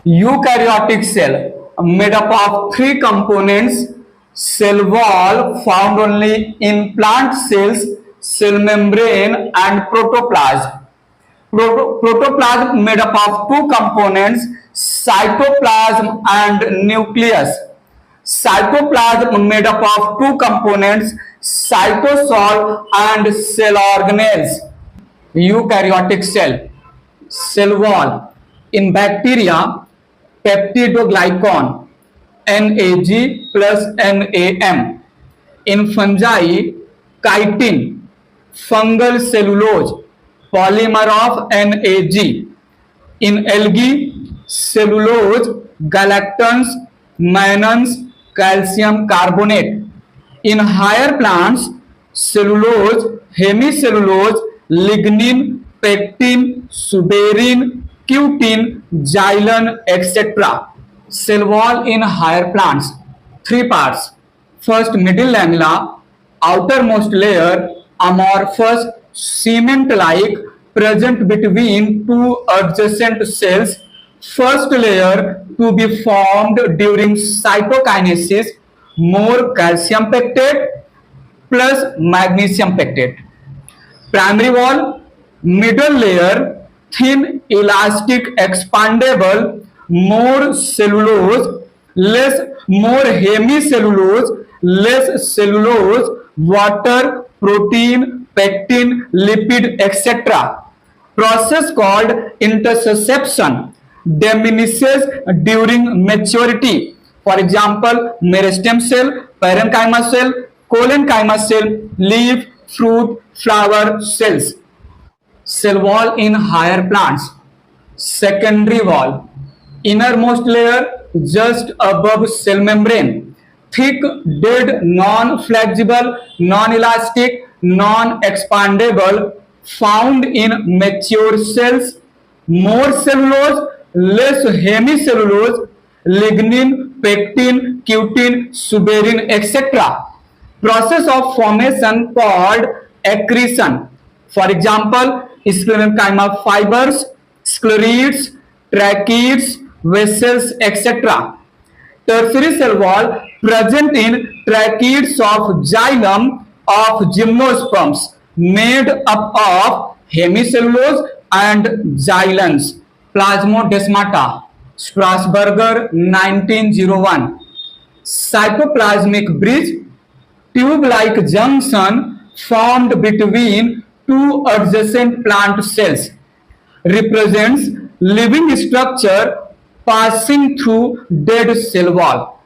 Eukaryotic cell made up of three components: cell wall found only in plant cells, cell membrane and protoplasm. Protoplasm made up of two components: cytoplasm and nucleus. Cytoplasm made up of two components: cytosol and cell organelles. Eukaryotic cell wall. In bacteria, peptidoglycan, NAG plus NAM. In fungi, chitin, fungal cellulose, polymer of NAG. In algae, cellulose, galactans, mannans, calcium carbonate. In higher plants, cellulose, hemicellulose, lignin, pectin, suberin, cutin, xylem, etc. Cell wall in higher plants. Three parts. First, middle lamella, outermost layer, amorphous, cement-like, present between two adjacent cells. First layer to be formed during cytokinesis, more calcium pectate plus magnesium pectate. Primary wall, middle layer, thin, elastic, expandable, more cellulose, more hemicellulose, less cellulose, water, protein, pectin, lipid, etc. Process called intussusception diminishes during maturity. For example, meristem cell, parenchyma cell, collenchyma cell, leaf, fruit, flower cells. Cell wall in higher plants. Secondary wall, innermost layer just above cell membrane, thick, dead, non-flexible, non-elastic, non-expandable, found in mature cells, more cellulose, less hemicellulose, lignin, pectin, cutin, suberin, etc. Process of formation called accretion. For example, sclerenchyma fibers, sclerids, tracheids, vessels, etc. Tertiary cell wall present in tracheids of xylem of gymnosperms made up of hemicellulose and xylems. Plasmodesmata, Strasburger 1901. Cytoplasmic bridge, tube-like junction formed between two adjacent plant cells, represents living structure passing through dead cell wall.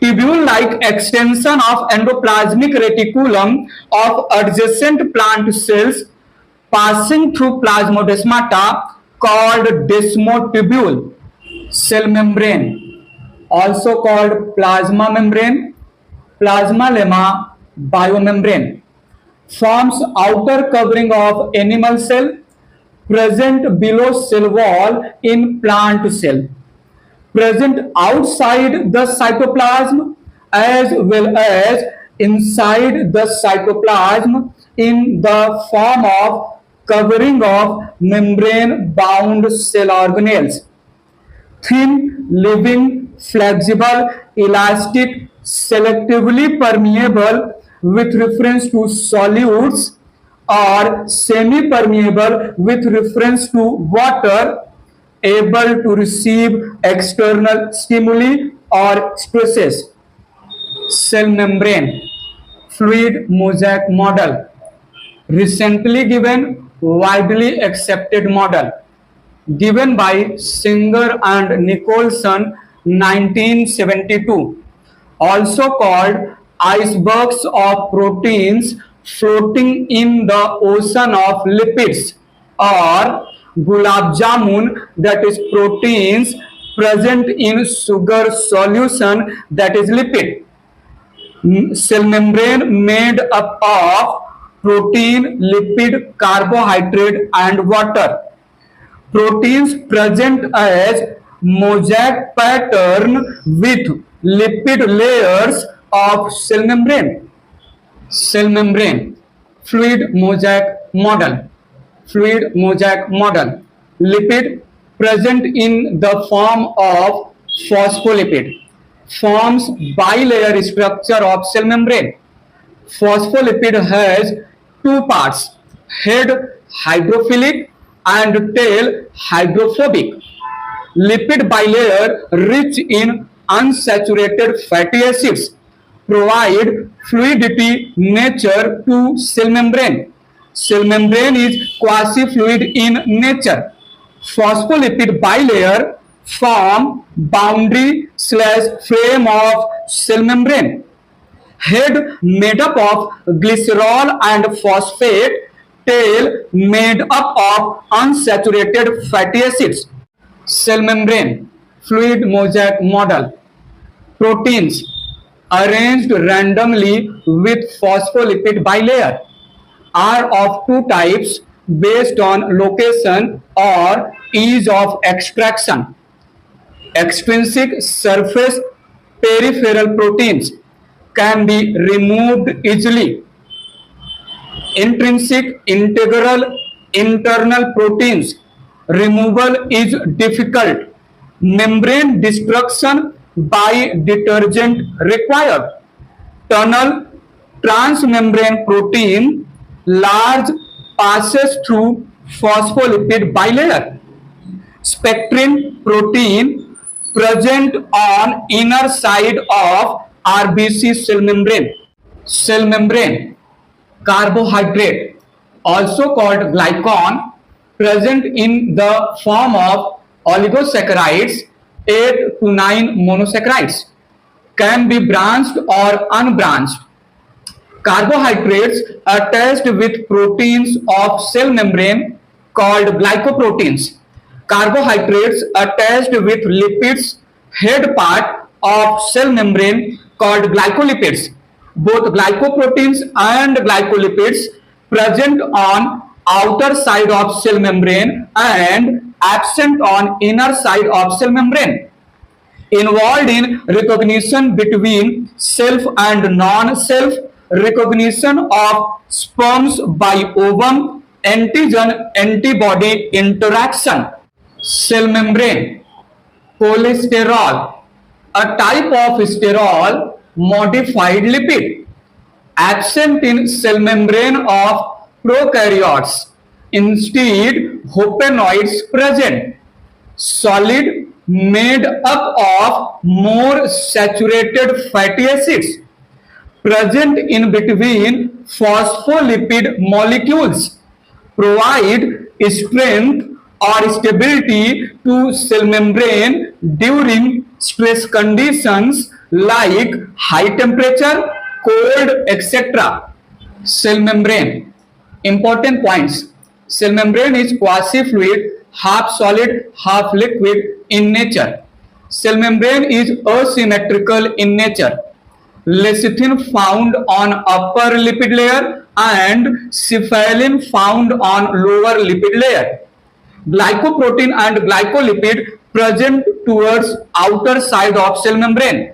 Tubule-like extension of endoplasmic reticulum of adjacent plant cells passing through plasmodesmata called desmotubule. Cell membrane, also called plasma membrane, plasma lemma, biomembrane, forms outer covering of animal cell, present below cell wall in plant cell, present outside the cytoplasm as well as inside the cytoplasm in the form of covering of membrane bound cell organelles. Thin, living, flexible, elastic, selectively permeable with reference to solutes, or semi-permeable with reference to water, able to receive external stimuli or stresses. Cell membrane, fluid mosaic model, recently given, widely accepted model, given by Singer and Nicholson 1972, also called icebergs of proteins floating in the ocean of lipids, or gulab jamun, that is proteins present in sugar solution, that is lipid. Cell membrane made up of protein, lipid, carbohydrate and water. Proteins present as mosaic pattern with lipid layers of cell membrane. Cell membrane, fluid mosaic model, lipid, present in the form of phospholipid, forms bilayer structure of cell membrane. Phospholipid has two parts, head hydrophilic and tail hydrophobic. Lipid bilayer rich in unsaturated fatty acids provide fluidity nature to cell membrane. Cell membrane is quasi-fluid in nature. Phospholipid bilayer form boundary/frame of cell membrane. Head made up of glycerol and phosphate, tail made up of unsaturated fatty acids. Cell membrane, fluid mosaic model. Proteins arranged randomly with phospholipid bilayer are of two types based on location or ease of extraction. Extrinsic surface peripheral proteins can be removed easily. Intrinsic integral internal proteins removal is difficult. Membrane destruction by detergent required. Tunnel transmembrane protein large passes through phospholipid bilayer. Spectrin protein present on inner side of RBC cell membrane. Cell membrane, carbohydrate, also called glycan, present in the form of oligosaccharides, 8 to 9 monosaccharides, can be branched or unbranched. Carbohydrates attached with proteins of cell membrane called glycoproteins. Carbohydrates attached with lipids head part of cell membrane called glycolipids. Both glycoproteins and glycolipids present on outer side of cell membrane and absent on inner side of cell membrane. Involved in recognition between self and non-self, recognition of sperms by ovum, antigen-antibody interaction. Cell membrane, cholesterol, a type of sterol modified lipid, absent in cell membrane of prokaryotes. Instead, hopenoids present. Solid made up of more saturated fatty acids present in between phospholipid molecules provide strength or stability to cell membrane during stress conditions like high temperature, cold, etc. Cell membrane. Important points. Cell membrane is quasi-fluid, half solid, half liquid in nature. Cell membrane is asymmetrical in nature. Lecithin found on upper lipid layer and cephalin found on lower lipid layer. Glycoprotein and glycolipid present towards outer side of cell membrane.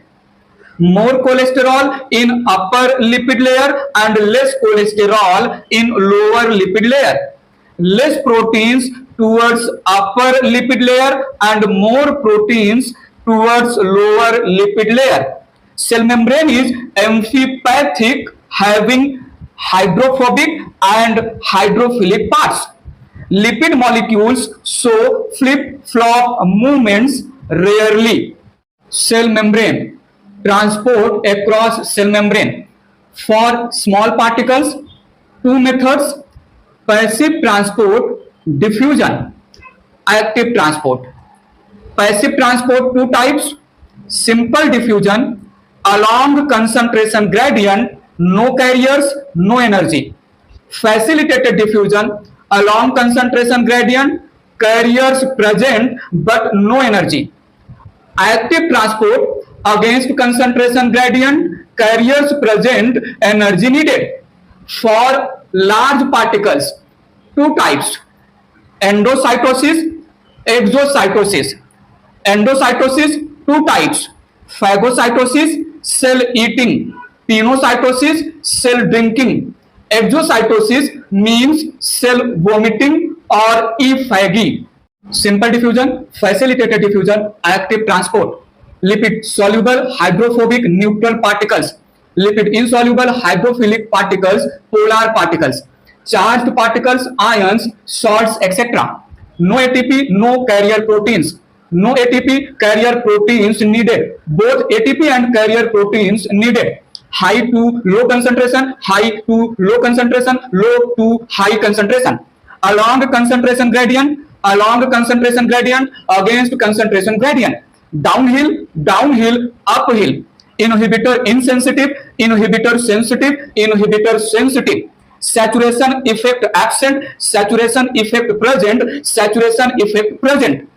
More cholesterol in upper lipid layer and less cholesterol in lower lipid layer. Less proteins towards upper lipid layer and more proteins towards lower lipid layer. Cell membrane is amphipathic, having hydrophobic and hydrophilic parts. Lipid molecules show flip-flop movements rarely. Cell membrane, transport across cell membrane. For small particles, two methods: passive transport, diffusion. Active transport. Passive transport, two types: simple diffusion, along concentration gradient, no carriers, no energy. Facilitated diffusion, along concentration gradient, carriers present but no energy. Active transport, against concentration gradient, carriers present, energy needed. For large particles, two types: endocytosis, exocytosis. Endocytosis, two types: phagocytosis, cell eating; pinocytosis, cell drinking. Exocytosis means cell vomiting or effhagy. Simple diffusion, facilitated diffusion, active transport, lipid soluble hydrophobic neutral particles, lipid insoluble hydrophilic particles, polar particles, charged particles, ions, salts, etc. No ATP, no carrier proteins. No ATP carrier proteins needed. Both ATP and carrier proteins needed. High to low concentration, high to low concentration, low to high concentration. Along concentration gradient, against concentration gradient. Downhill, downhill, uphill. Inhibitor insensitive, inhibitor sensitive, inhibitor sensitive. Saturation effect absent, saturation effect present, saturation effect present.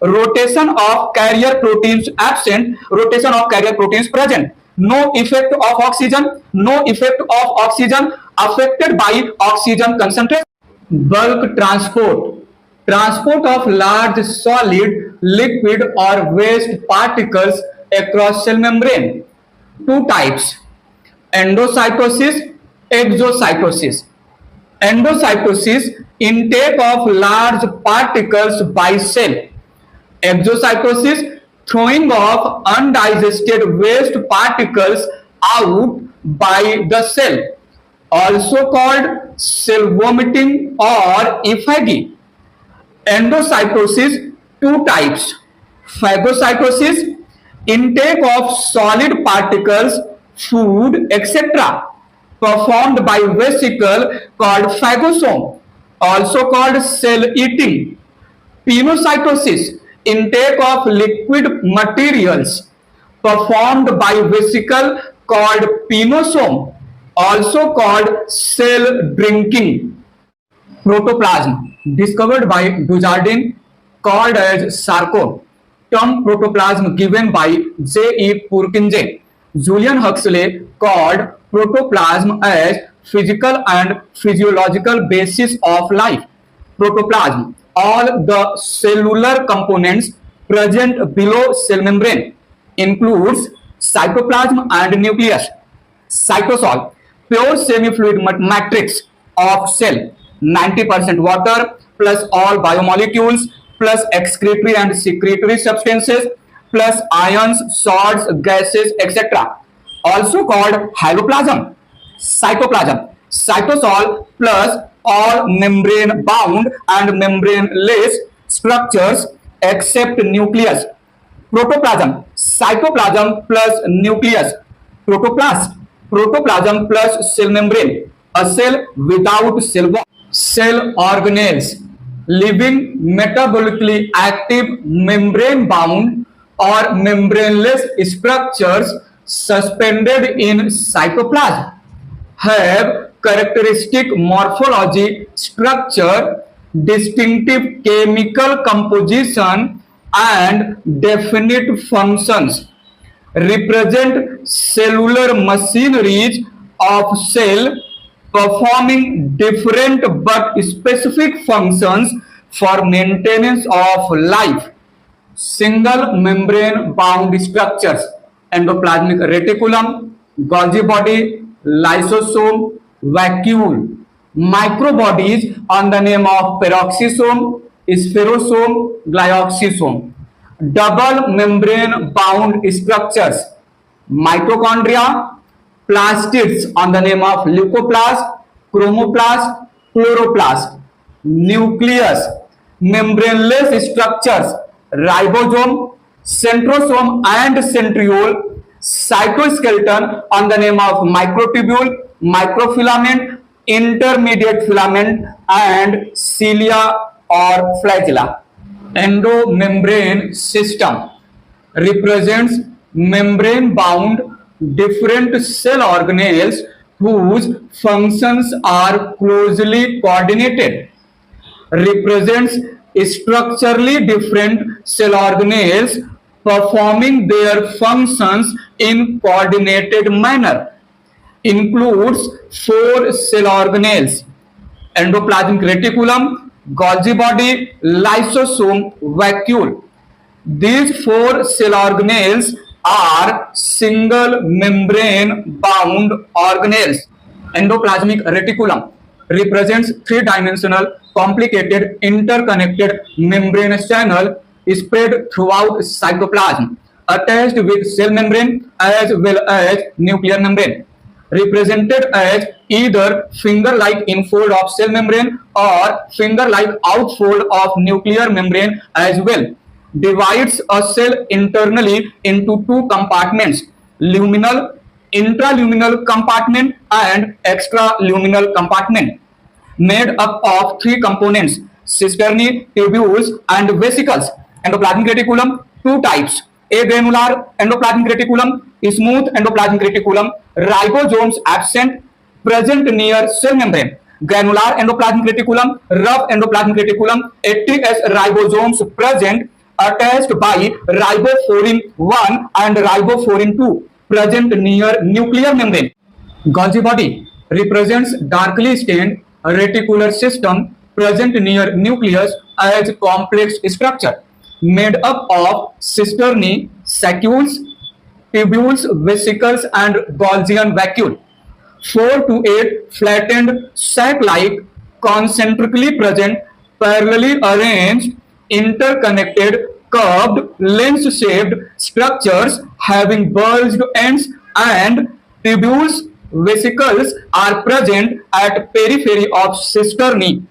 Rotation of carrier proteins absent, rotation of carrier proteins present. No effect of oxygen, no effect of oxygen affected by oxygen concentration. Bulk transport, transport of large solid, liquid or waste particles across cell membrane. Two types: endocytosis, exocytosis. Endocytosis, intake of large particles by cell. Exocytosis, throwing of undigested waste particles out by the cell, also called cell vomiting or effigy. Endocytosis, two types: phagocytosis, intake of solid particles, food, etc., performed by vesicle called phagosome, also called cell eating. Pinocytosis, intake of liquid materials, performed by vesicle called pinosome, also called cell drinking. Protoplasm, discovered by Dujardin, called as Charcot. Term protoplasm given by J. E. Purkinje. Julian Huxley called protoplasm as physical and physiological basis of life. Protoplasm, all the cellular components present below cell membrane, includes cytoplasm and nucleus. Cytosol, pure semi-fluid matrix of cell, 90% water plus all biomolecules plus excretory and secretory substances plus ions, salts, gases, etc. Also called haloplasm. Cytoplasm, cytosol plus all membrane bound and membraneless structures except nucleus. Protoplasm, cytoplasm plus nucleus. Protoplast, protoplasm plus cell membrane, a cell without cell wall. Cell organelles, living metabolically active membrane bound or membraneless structures suspended in cytoplasm, have characteristic morphology, structure, distinctive chemical composition and definite functions, represent cellular machineries of cell performing different but specific functions for maintenance of life. Single membrane bound structures: endoplasmic reticulum, Golgi body, lysosome, vacuole. Microbodies on the name of peroxisome, spherosome, glyoxysome. Double membrane bound structures: mitochondria, plastids on the name of leucoplast, chromoplast, chloroplast. Nucleus, membraneless structures: ribosome, centrosome and centriole. Cytoskeleton on the name of microtubule, microfilament, intermediate filament and cilia or flagella. Endomembrane system represents membrane bound different cell organelles whose functions are closely coordinated. Represents structurally different cell organelles performing their functions in coordinated manner. Includes four cell organelles: endoplasmic reticulum, Golgi body, lysosome, vacuole. These four cell organelles are single membrane bound organelles. Endoplasmic reticulum represents three-dimensional complicated interconnected membranous channel spread throughout cytoplasm, attached with cell membrane as well as nuclear membrane, represented as either finger-like infold of cell membrane or finger-like outfold of nuclear membrane as well. Divides a cell internally into two compartments: luminal, intraluminal compartment and extraluminal compartment, made up of three components: cisternae, tubules, and vesicles. Endoplasmic reticulum, two types: agranular endoplasmic reticulum, smooth endoplasmic reticulum, ribosomes absent, present near cell membrane; granular endoplasmic reticulum, rough endoplasmic reticulum, 80S ribosomes present, attached by ribofourin 1 and ribofourin 2, present near nuclear membrane. Golgi body represents darkly stained reticular system present near nucleus as complex structure made up of cisternae, sacules, tubules, vesicles, and Golgian vacuole. 4 to 8 flattened sac-like, concentrically present, parallelly arranged, interconnected, curved, lens-shaped structures having bulged ends, and tubules, vesicles are present at periphery of cisternae,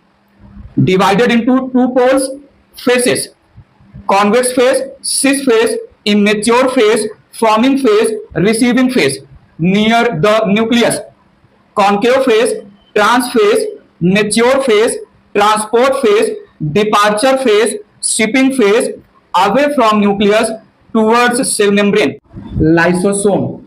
divided into two poles, faces: convex phase, cis phase, immature phase, forming phase, receiving phase, near the nucleus; concave phase, trans phase, mature phase, transport phase, departure phase, shipping phase, away from nucleus towards cell membrane. Lysosome.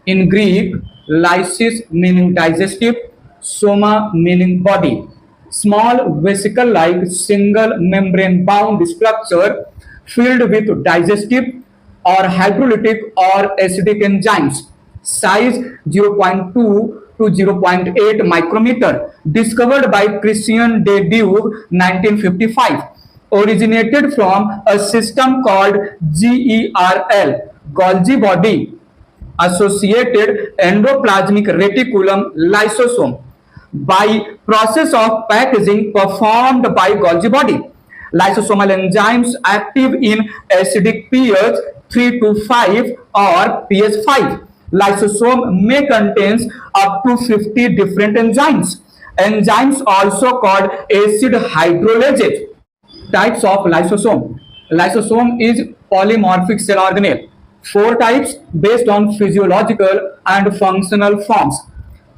In Greek, lysis meaning digestive, soma meaning body. Small vesicle-like single membrane-bound structure filled with digestive or hydrolytic or acidic enzymes. Size 0.2 to 0.8 micrometer. Discovered by Christian de Duve, 1955. Originated from a system called GERL, Golgi body, associated endoplasmic reticulum lysosome, by process of packaging performed by Golgi body. Lysosomal enzymes active in acidic pH 3 to 5 or pH 5. Lysosome may contain up to 50 different enzymes. Enzymes also called acid hydrolases. Types of lysosome. Lysosome is polymorphic cell organelle. 4 types based on physiological and functional forms.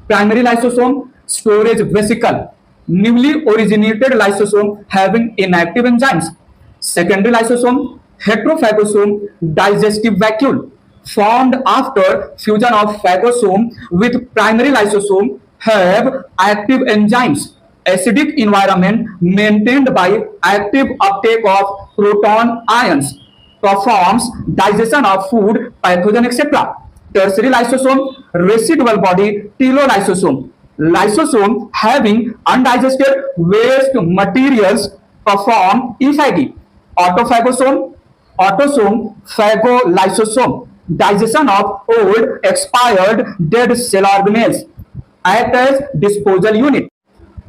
Primary lysosome, storage vesicle, newly originated lysosome having inactive enzymes. Secondary lysosome, heterophagosome, digestive vacuole, formed after fusion of phagosome with primary lysosome, have active enzymes. Acidic environment maintained by active uptake of proton ions, performs digestion of food, pathogen, etc. Tertiary lysosome, residual body, telolysosome. Lysosome having undigested waste materials, perform effagy. Autophagosome, autosome, phagolysosome. Digestion of old, expired, dead cell organelles. Act as disposal unit.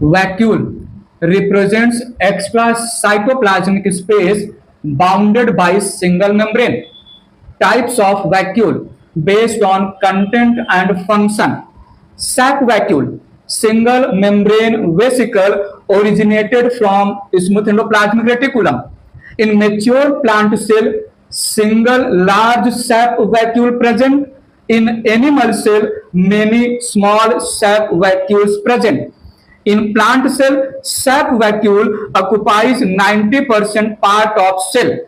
Vacuole represents extra cytoplasmic space bounded by single membrane. Types of vacuole based on content and function. Sac vacuole, single membrane vesicle originated from smooth endoplasmic reticulum. In mature plant cell, single large sap vacuole present. In animal cell, many small sap vacuoles present. In plant cell, sap vacuole occupies 90% part of cell.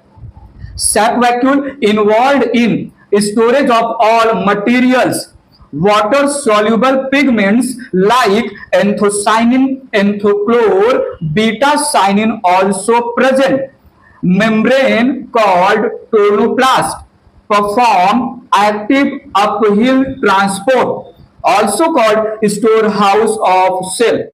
Sap vacuole involved in storage of all materials. Water soluble pigments like anthocyanin, anthochlor, beta-cyanin also present. Membrane called tonoplast perform active uphill transport, also called storehouse of cell.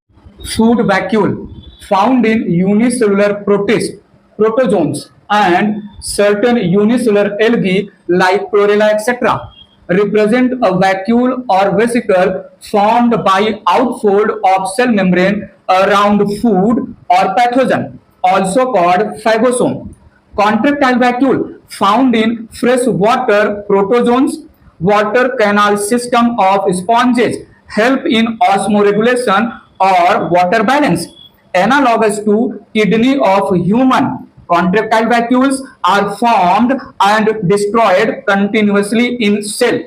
Food vacuole found in unicellular protists, protozoans, and certain unicellular algae like chlorella, etc. represent a vacuole or vesicle formed by outfold of cell membrane around food or pathogen, also called phagosome. Contractile vacuole found in freshwater protozoans. Water canal system of sponges help in osmoregulation or water balance. Analogous to kidney of human, contractile vacuoles are formed and destroyed continuously in cell.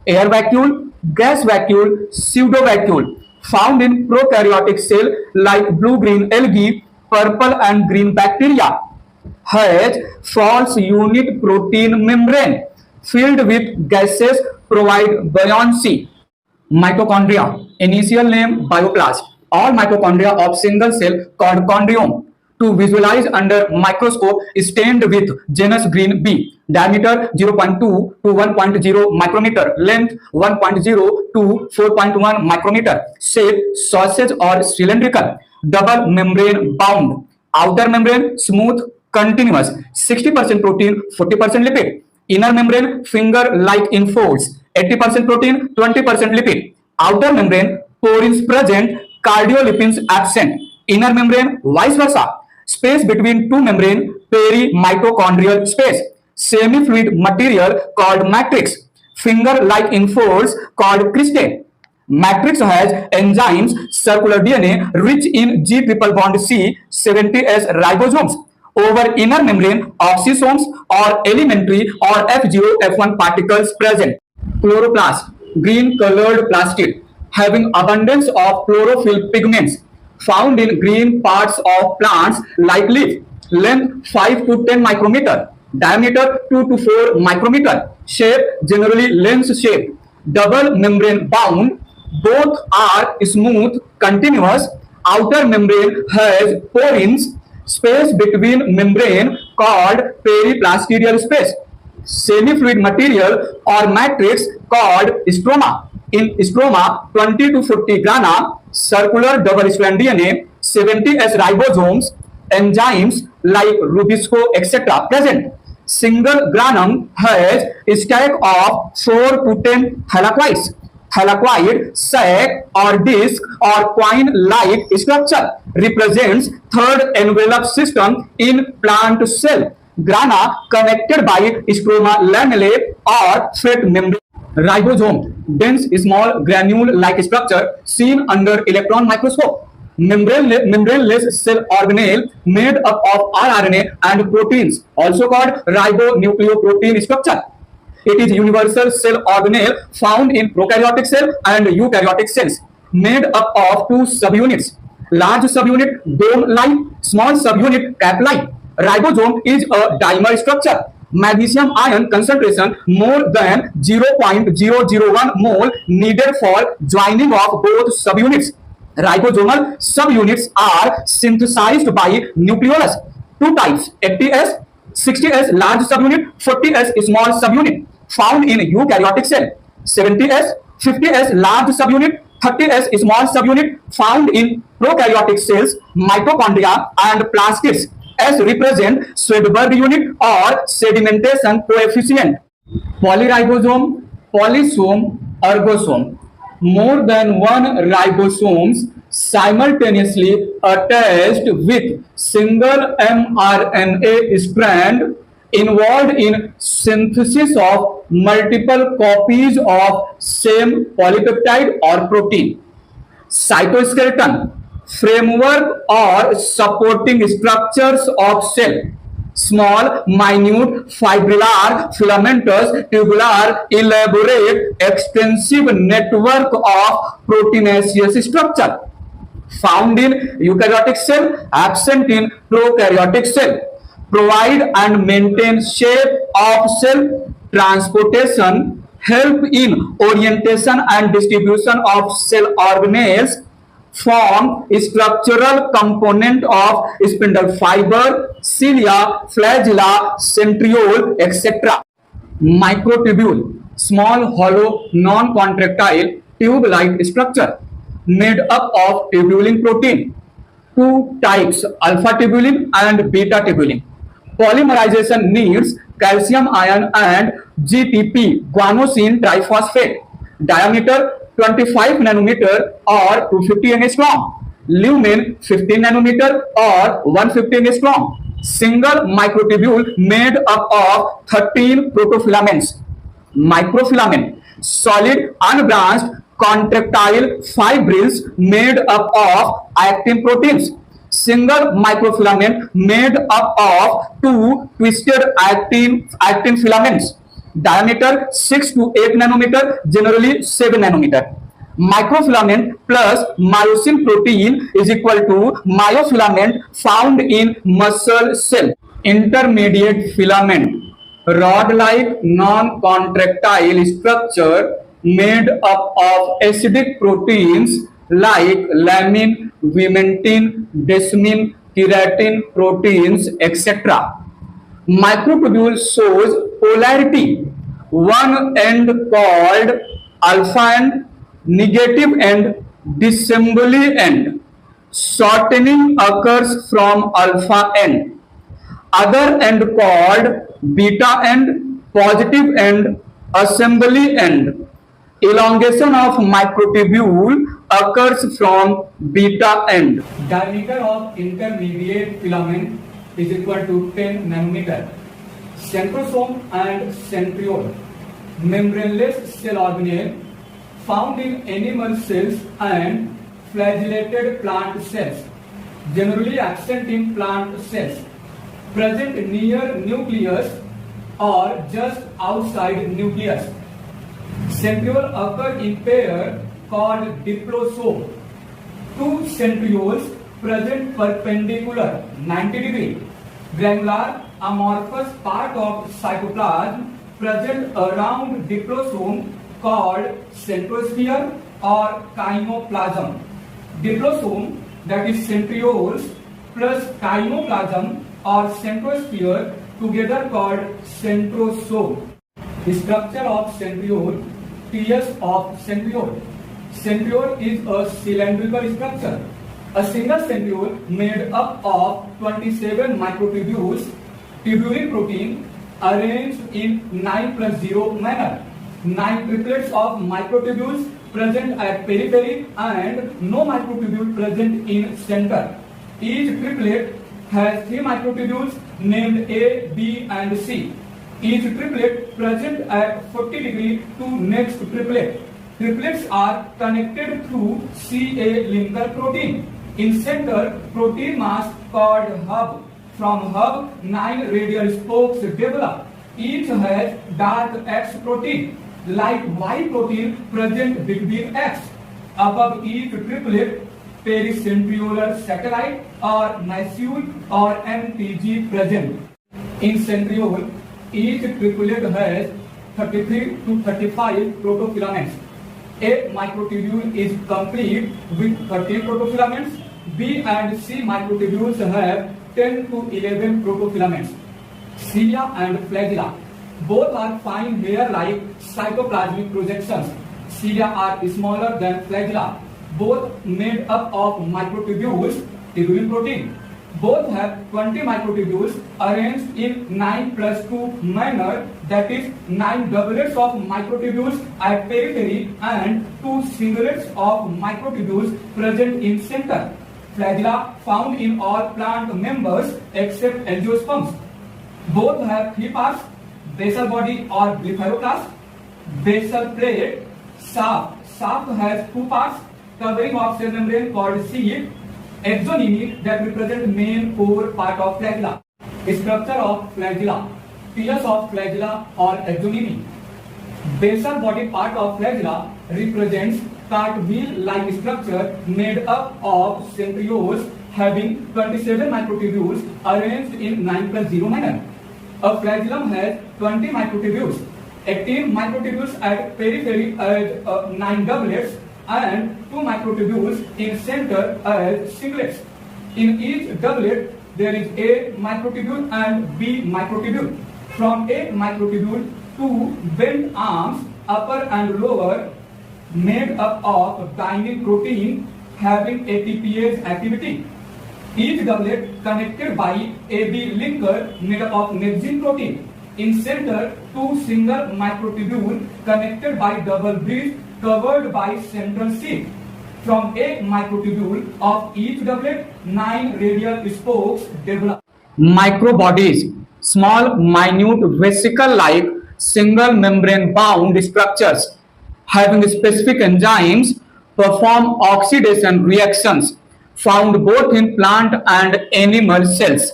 Air vacuole, gas vacuole, pseudovacuole found in prokaryotic cell like blue-green algae, purple and green bacteria. Has false unit protein membrane filled with gases provide buoyancy. Mitochondria, initial name bioplast. All mitochondria of single cell called chondriome. To visualize under microscope, stained with genus green B. Diameter 0.2 to 1.0 micrometer. Length 1.0 to 4.1 micrometer. Shape sausage or cylindrical. Double membrane bound. Outer membrane smooth, continuous. 60% protein, 40% lipid. Inner membrane finger-like in folds. 80% protein, 20% lipid. Outer membrane porins present, cardiolipins absent. Inner membrane vice versa. Space between two membrane, perimitochondrial space. Semi-fluid material called matrix. Finger-like in folds called cristae. Matrix has enzymes, circular DNA rich in G triple bond C, 70S ribosomes. Over inner membrane, oxysomes or elementary or F0, F1 particles present. Chloroplast, green colored plastid, having abundance of chlorophyll pigments, found in green parts of plants like leaf. Length 5 to 10 micrometer. Diameter 2 to 4 micrometer. Shape generally lens shape. Double membrane bound. Both are smooth, continuous. Outer membrane has porins. Space between membrane called periplastidial space. Semi-fluid material or matrix called stroma. In stroma, 20 to 40 grana, circular double-strand DNA, 70S ribosomes, enzymes like Rubisco, etc. present. Single granum has a stack of 4 to 10 thylakoids. Thylakoid, sac or disc or coin-like structure represents third envelope system in plant cell. Grana connected by stroma lamellae or fat membrane. Ribosome, dense small granule-like structure seen under electron microscope. Membraneless cell organelle made up of rRNA and proteins, also called ribonucleoprotein structure. It is universal cell organelle found in prokaryotic cell and eukaryotic cells, made up of two subunits. Large subunit dome-like, small subunit cap-like. Ribosome is a dimer structure. Magnesium ion concentration more than 0.001 mole needed for joining of both subunits. Ribosomal subunits are synthesized by nucleolus. Two types, 80S, 60S large subunit, 40S small subunit, found in eukaryotic cell. 70S, 50S large subunit, 30S small subunit, found in prokaryotic cells, mitochondria and plastids. S represent Swedberg unit or sedimentation coefficient. Polyribosome, polysome, ergosome. More than one ribosomes simultaneously attached with single mRNA strand involved in synthesis of multiple copies of same polypeptide or protein. Cytoskeleton, framework or supporting structures of cell. Small, minute, fibrillar, filamentous, tubular, elaborate, extensive network of proteinaceous structure. Found in eukaryotic cell, absent in prokaryotic cell. Provide and maintain shape of cell. Transportation, help in orientation and distribution of cell organelles. Form structural component of spindle fiber, cilia, flagella, centriole, etc. Microtubule, small hollow non-contractile tube-like structure made up of tubulin protein. Two types, alpha tubulin and beta tubulin. Polymerization needs calcium ion and GTP, guanosine triphosphate. Diameter 25 nanometer or 250 angstrom. Lumen 15 nanometer or 150 angstrom. Single microtubule made up of 13 protofilaments. Microfilament, solid unbranched contractile fibrils made up of actin proteins. Single microfilament made up of two twisted actin filaments. Diameter 6 to 8 nanometer, generally 7 nanometer. Microfilament plus myosin protein is equal to myofilament found in muscle cell. Intermediate filament, rod-like non-contractile structure made up of acidic proteins like lamin, vimentin, desmin, keratin proteins, etc. Microtubule shows polarity, one end called alpha end, negative end, disassembly end. Shortening occurs from alpha end. Other end called beta end, positive end, assembly end. Elongation of microtubule occurs from beta end. Diameter of intermediate filament is equal to 10 nanometer. Centrosome and centriole, membraneless cell organelle found in animal cells and flagellated plant cells, generally absent in plant cells. Present near nucleus or just outside nucleus. Centriole occur in pair called diplosome. Two centrioles present perpendicular 90 degree. Granular amorphous part of cytoplasm present around diplosome called centrosphere or chymoplasm. Diplosome, that is centrioles plus chymoplasm or centrosphere together called centrosome. Structure of centriole, TS of centriole. Centriole is a cylindrical structure. A single centriole made up of 27 microtubules, tubulin protein arranged in 9+0 manner. 9 triplets of microtubules present at periphery and no microtubule present in center. Each triplet has 3 microtubules named A, B and C. Each triplet present at 40 degree to next triplet. Triplets are connected through CA linker protein. In center, protein mass called hub. From hub, 9 radial spokes develop. Each has dark X protein, light Y protein present between X. Above each triplet, pericentriolar satellite or macule or MTG present. In centriole, each triplet has 33 to 35 protofilaments. A microtubule is complete with 13 protofilaments. B and C microtubules have 10 to 11 protofilaments. Cilia and flagella, both are fine hair-like cytoplasmic projections. Cilia are smaller than flagella, both made up of microtubules, tubulin protein. Both have 20 microtubules arranged in 9+2 manner, that is 9 doublets of microtubules at periphery and 2 singlets of microtubules present in center. Flagella found in all plant members except angiosperms. Both have 3 parts: basal body or blepharoplast, basal plate, shaft. Shaft has 2 parts: covering of cell membrane called sheath, exonymy that represent main core part of flagella. Structure of flagella, TS of flagella or exonymy. Basal body part of flagella represents cartwheel-like structure made up of centrioles having 27 microtubules arranged in 9+0 manner. A flagellum has 20 microtubules, 18 microtubules at periphery as 9 doublets and 2 microtubules in center as singlets. In each doublet, there is A microtubule and B microtubule. From A microtubule, 2 bent arms, upper and lower, made up of binding protein having ATPase activity. Each doublet connected by AB linker made up of nexin protein. In center, two single microtubule connected by double bridge covered by central sheath. From a microtubule of each doublet, 9 radial spokes develop. Microbodies, small, minute, vesicle-like, single membrane-bound structures having specific enzymes perform oxidation reactions found both in plant and animal cells.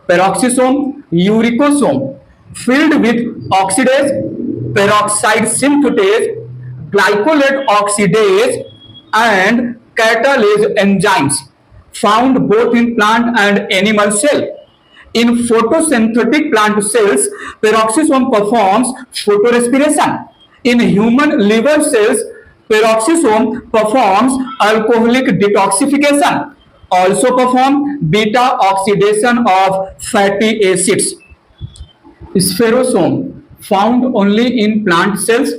Peroxisome, uricosome, filled with oxidase, peroxide synthetase, glycolate oxidase, and catalase enzymes found both in plant and animal cell. In photosynthetic plant cells, peroxisome performs photorespiration. In human liver cells, peroxisome performs alcoholic detoxification, also perform beta oxidation of fatty acids. Spherosome, found only in plant cells,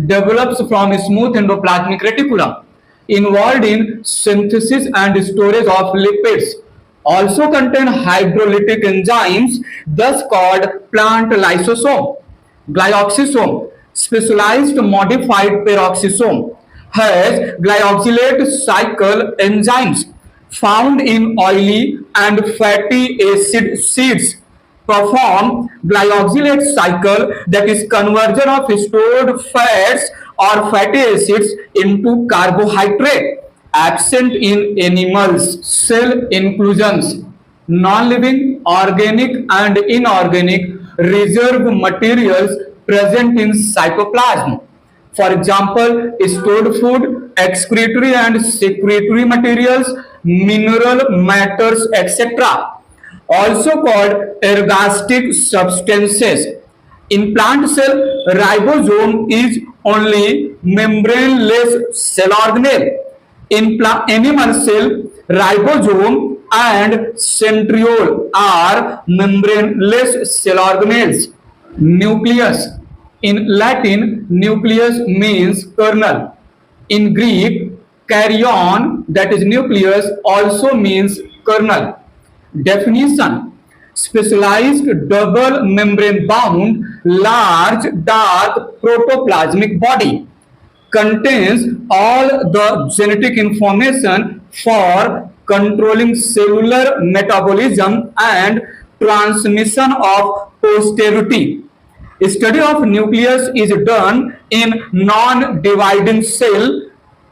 develops from a smooth endoplasmic reticulum, involved in synthesis and storage of lipids, also contain hydrolytic enzymes, thus called plant lysosome. Glyoxysome, specialized modified peroxisome, has glyoxylate cycle enzymes found in oily and fatty acid seeds, perform glyoxylate cycle, that is conversion of stored fats or fatty acids into carbohydrate, absent in animals. Cell inclusions, non-living, organic and inorganic reserve materials present in cytoplasm. For example, stored food, excretory and secretory materials, mineral matters, etc. Also called ergastic substances. In plant cell, ribosome is only membraneless cell organelle. In animal cell, ribosome and centriole are membraneless cell organelles. Nucleus. In Latin, nucleus means kernel. In Greek, karyon, that is nucleus, also means kernel. Definition: specialized double membrane bound large dark protoplasmic body, contains all the genetic information for controlling cellular metabolism and transmission of posterity. Study of nucleus is done in non-dividing cell,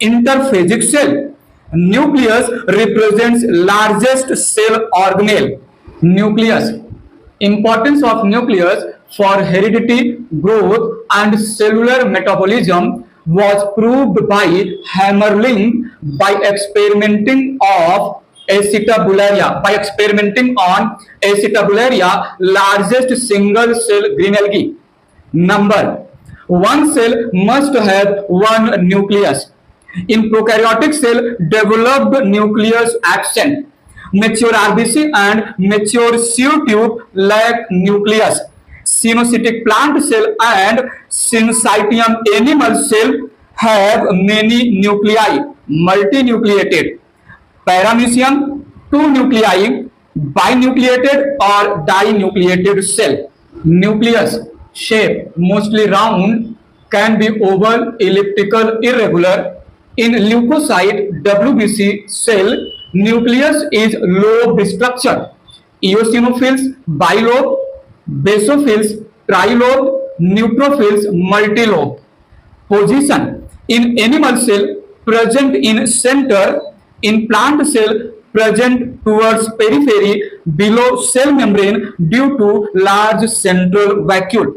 interphasic cell. Nucleus represents largest cell organelle. Nucleus. Importance of nucleus for heredity, growth and cellular metabolism was proved by Hammerling by experimenting on Acetabularia, largest single cell green algae. Number: one cell must have one nucleus. In prokaryotic cell, developed nucleus absent. Mature RBC and mature sieve tube lack nucleus. Cynocytic plant cell and syncytium animal cell have many nuclei, multinucleated. Paramecium, 2 nuclei, binucleated or dinucleated cell. Nucleus shape mostly round, can be oval, elliptical, irregular. In leukocyte WBC cell, nucleus is lobe structure. Eosinophils bilobe, basophils trilobe, neutrophils multilobe. Position: in animal cell present in center, in plant cell present towards periphery below cell membrane due to large central vacuole.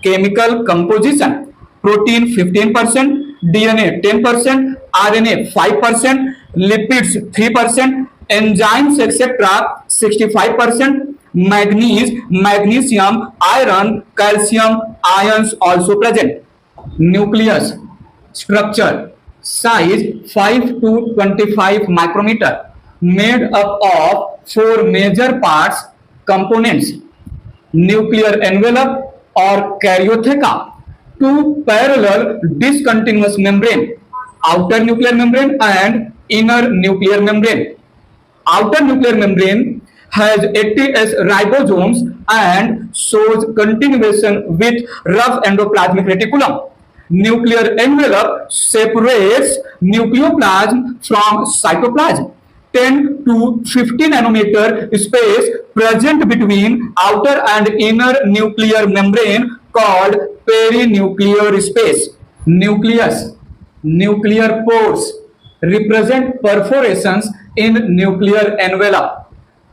Chemical composition: protein 15%, DNA 10%, RNA 5%, lipids 3%, enzymes etc. 65%, manganese, magnesium, iron, calcium ions also present. Nucleus structure: size 5 to 25 micrometer, made up of 4 major parts, components. Nuclear envelope or karyotheca, 2 parallel discontinuous membrane, outer nuclear membrane and inner nuclear membrane. Outer nuclear membrane has 80s ribosomes and shows continuation with rough endoplasmic reticulum. Nuclear envelope separates nucleoplasm from cytoplasm. 10 to 50 nanometer space present between outer and inner nuclear membrane called perinuclear space. Nucleus. Nuclear pores represent perforations in nuclear envelope.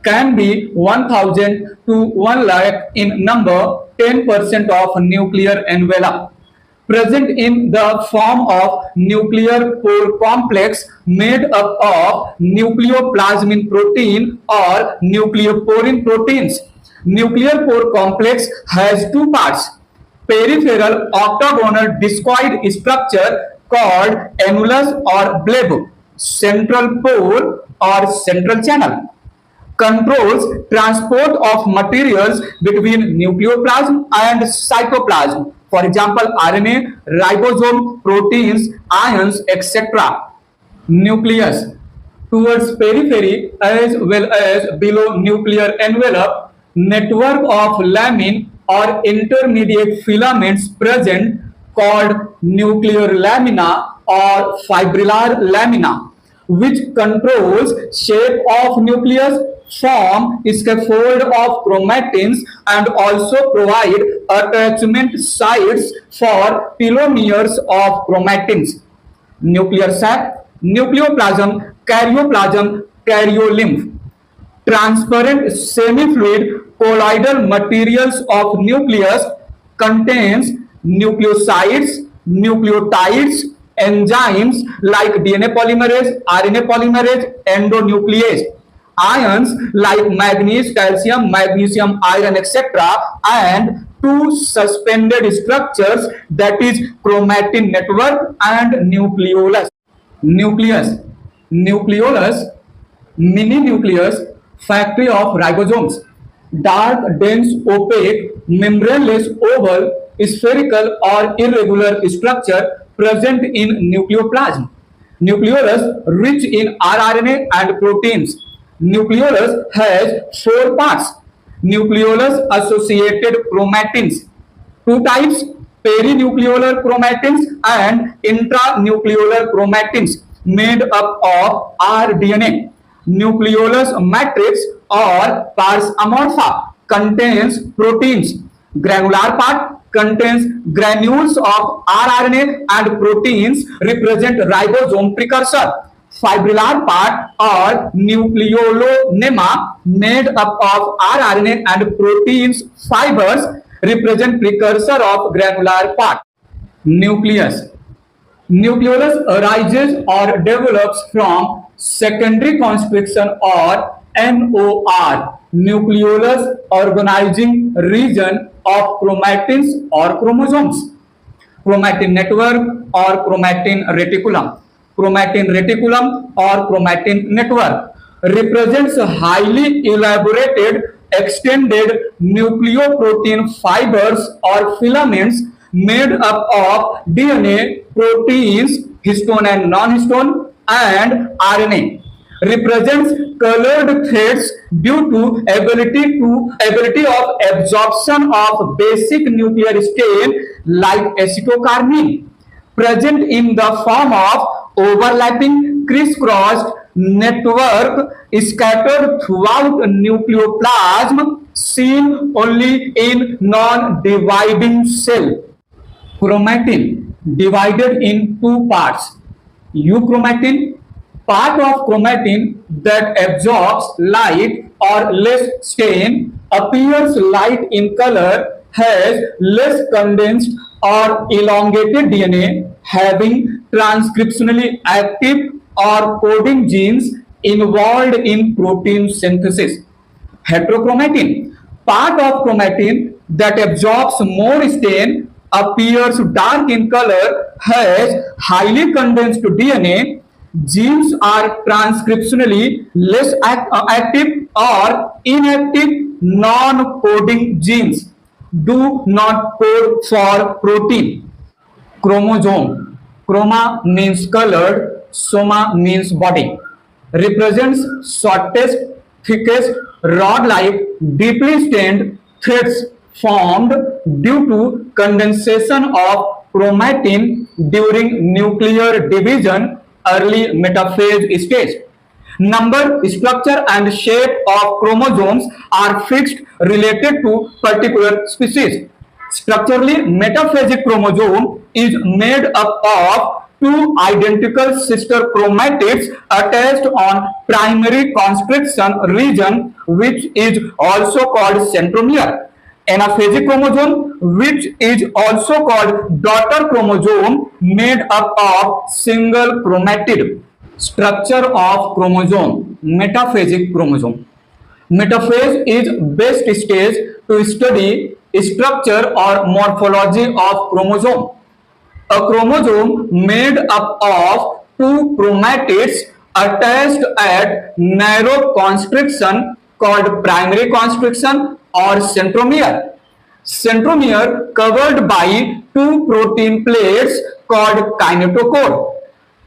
Can be 1000 to 1 lakh in number, 10% of nuclear envelope. Present in the form of nuclear pore complex made up of nucleoplasmin protein or nucleoporin proteins. Nuclear pore complex has two parts: peripheral octagonal discoid structure called annulus or bleb, central pore or central channel. Controls transport of materials between nucleoplasm and cytoplasm. For example, RNA, ribosome, proteins, ions, etc. Nucleus. Towards periphery as well as below nuclear envelope, network of lamine or intermediate filaments present called nuclear lamina or fibrillar lamina, which controls shape of nucleus, form scaffold of chromatins, and also provide attachment sites for telomeres of chromatins. Nuclear sac, nucleoplasm, karyoplasm, karyolymph. Transparent semi-fluid colloidal materials of nucleus contains nucleosides, nucleotides, enzymes like DNA polymerase, RNA polymerase, endonuclease, ions like manganese, calcium, magnesium, iron, etc., and two suspended structures, that is chromatin network and nucleolus. Nucleus. Nucleolus, mini nucleus, factory of ribosomes. Dark, dense, opaque, membraneless, oval, spherical or irregular structure present in nucleoplasm. Nucleolus rich in rRNA and proteins. Nucleolus has four parts. Nucleolus associated chromatins. Two types: perinuclear chromatins and intranuclear chromatins made up of rDNA. Nucleolus matrix or pars amorpha contains proteins. Granular part contains granules of rRNA and proteins represent ribosome precursor. Fibrillar part or nucleolonema made up of rRNA and proteins fibers represent precursor of granular part. Nucleus. Nucleolus arises or develops from secondary constriction or NOR, nucleolus organizing region of chromatins or chromosomes. Chromatin network or chromatin reticulum. Chromatin reticulum or chromatin network represents highly elaborated extended nucleoprotein fibers or filaments made up of DNA, proteins, histone and non-histone, and RNA. Represents colored threads due to ability of absorption of basic nuclear stain like acetocarmine. Present in the form of overlapping crisscrossed network scattered throughout nucleoplasm, seen only in non-dividing cell. Chromatin divided in two parts. Euchromatin, part of chromatin that absorbs light or less stain, appears light in color, has less condensed or elongated DNA, having transcriptionally active or coding genes involved in protein synthesis. Heterochromatin, part of chromatin that absorbs more stain, appears dark in color, has highly condensed DNA, genes are transcriptionally less active or inactive, non-coding genes do not code for protein. Chromosome. Chroma means colored, soma means body. represents shortest, thickest, rod-like, deeply stained threads formed due to condensation of chromatin during nuclear division, early metaphase stage. Number, structure, and shape of chromosomes are fixed related to particular species. Structurally, metaphasic chromosome is made up of two identical sister chromatids attached on primary constriction region, which is also called centromere. Anaphasic chromosome, which is also called daughter chromosome, made up of single chromatid. Structure of chromosome. Metaphasic chromosome. Metaphase is best stage to study structure or morphology of chromosome. A chromosome made up of two chromatids attached at narrow constriction called primary constriction or centromere. Centromere covered by two protein plates called kinetochore.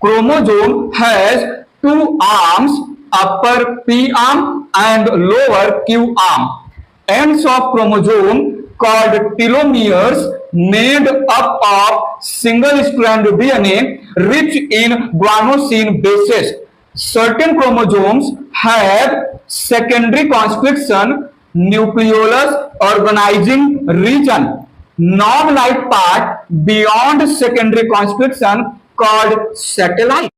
Chromosome has two arms, upper P arm and lower Q arm. Ends of chromosome called telomeres made up of single-strand DNA rich in guanosine bases. Certain chromosomes have secondary constriction nucleolus organizing region, knob-like part beyond secondary constriction called satellite.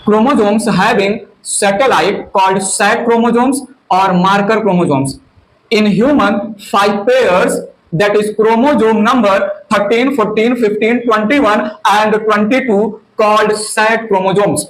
Chromosomes having satellite called sat chromosomes or marker chromosomes. In human, 5 pairs, that is chromosome number 13, 14, 15, 21 and 22 called sat chromosomes.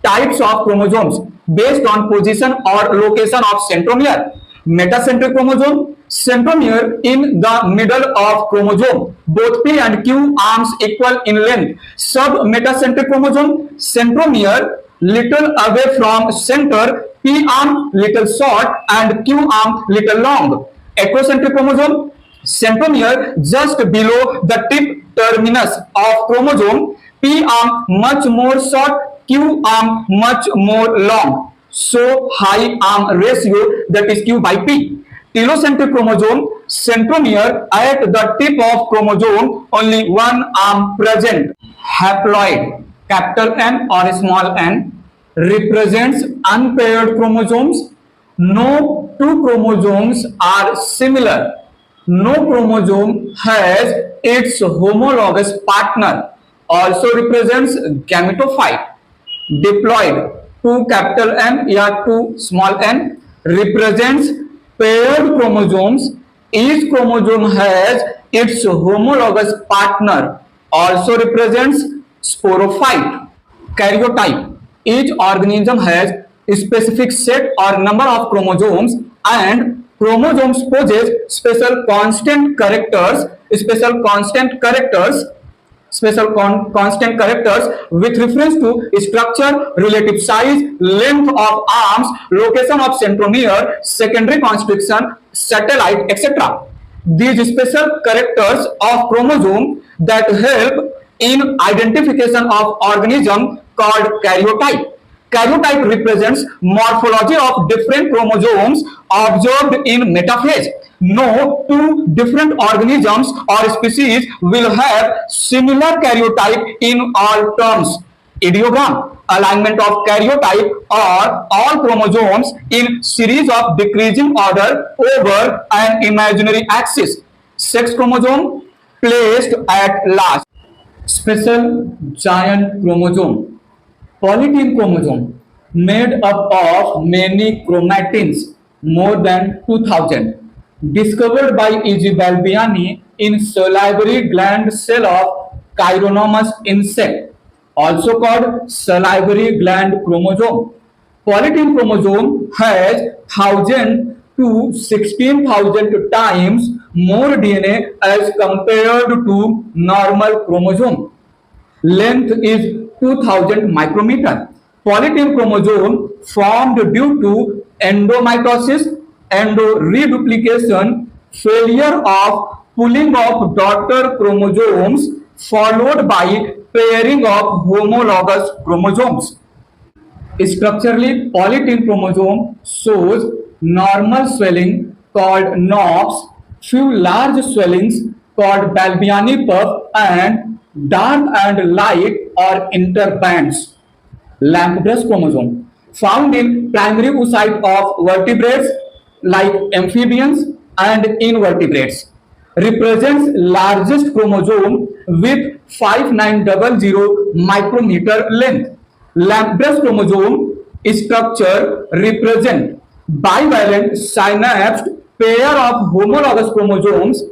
Types of chromosomes based on position or location of centromere. Metacentric chromosome, centromere in the middle of chromosome, both P and Q arms equal in length. Submetacentric chromosome, centromere little away from center, P arm little short and Q arm little long. Equicentric chromosome, centromere just below the tip terminus of chromosome, P arm much more short, Q arm much more long. So high arm ratio, that is Q by P. Telocentric chromosome, centromere at the tip of chromosome, only one arm present. Haploid, capital N or small n, represents unpaired chromosomes. No two chromosomes are similar. No chromosome has its homologous partner. Also represents gametophyte. Diploid, 2 capital N या 2 small n, represents paired chromosomes. Each chromosome has its homologous partner. Also represents sporophyte. Karyotype, each organism has a specific set or number of chromosomes, and chromosomes possess special constant characters with reference to structure, relative size, length of arms, location of centromere, secondary constriction, satellite, etc. These special characters of chromosome that help in identification of organism called karyotype. Karyotype represents morphology of different chromosomes observed in metaphase. No two different organisms or species will have similar karyotype in all terms. Ideogram, alignment of karyotype or all chromosomes in series of decreasing order over an imaginary axis. Sex chromosome placed at last. Special giant chromosome. Polytene chromosome made up of many chromatins, more than 2000, discovered by E.G. Balbiani in salivary gland cell of Chironomus insect, also called salivary gland chromosome. Polytene chromosome has 1000 to 16,000 times more DNA as compared to normal chromosome. Length is 2000 micrometer. Polytene chromosome formed due to endomitosis, endoreduplication, failure of pulling of daughter chromosomes followed by pairing of homologous chromosomes. Structurally, polytene chromosome shows normal swelling called knobs, few large swellings called Balbiani puff, and dark and light or interbands. Lampbrush chromosome found in primary oocyte of vertebrates like amphibians and invertebrates represents largest chromosome with 5900 micrometer length. Lampbrush chromosome structure represent bivalent synapsed pair of homologous chromosomes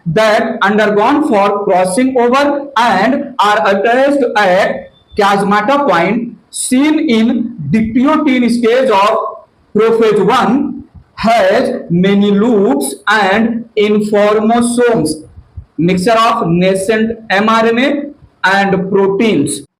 that undergone for crossing over and are attached at chiasmata point seen in diplotin stage of prophase 1 has many loops and informosomes, mixture of nascent mRNA and proteins.